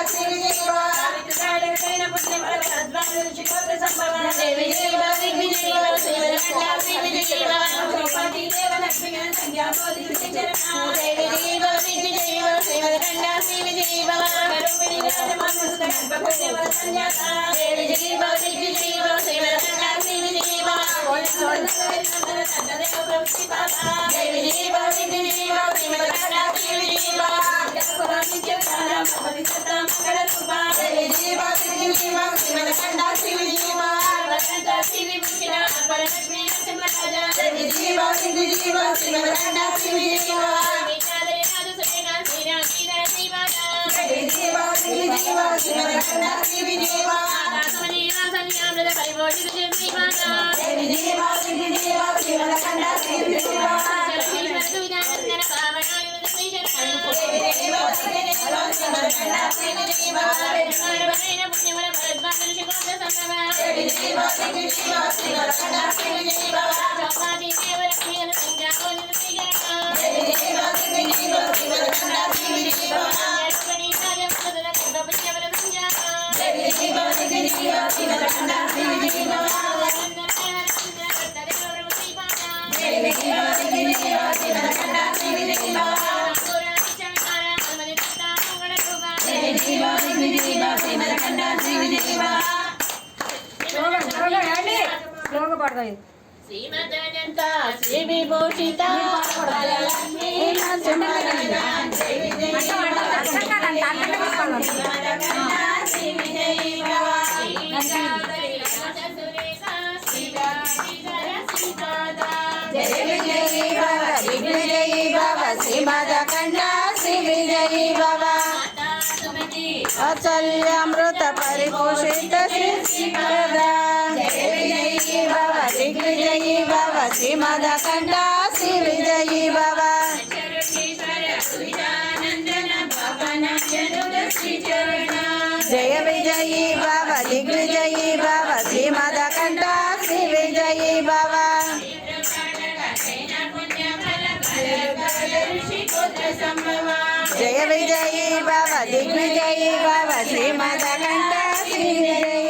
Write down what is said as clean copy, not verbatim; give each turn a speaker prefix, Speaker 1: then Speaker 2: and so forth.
Speaker 1: శ్రీ విజయ భవ దేవి జయ భవ దిగ్విజయ భవ శ్రీమదఖండ శ్రీ విజయ భవ దేవి జయ భవ దిగ్విజయ భవ శ్రీమదఖండ శ్రీ విజయ భవ దేవి జయ భవ దిగ్విజయ భవ శ్రీమదఖండ శ్రీ విజయ భవ దేవి జయ భవ దిగ్విజయ భవ శ్రీమదఖండ శ్రీ విజయ భవ దేవి జయ భవ దిగ్విజయ భవ శ్రీమదఖండ శ్రీ విజయ భవ దేవి జయ భవ దిగ్విజయ భవ శ్రీమదఖండ శ్రీ విజయ భవ శ్రీమదనంత శ్రీ విభూషిత వరలక్ష్మీ శ్రీమదఖండ శ్రీ విజయ భవ అచల్యామృత పరిపోషిత దిగ్విజయీ భవ దిగ్విజయీ భవ శ్రీమదఖండ శ్రీ విజయీ భవ జయ విజయీ భవ దిగ్విజయీ భవ శ్రీమదఖండ శ్రీ విజయీ భవ జయ విజయీ భవ దిగ్విజయీ భవ శ్రీమదఖండ శ్రీ విజయీ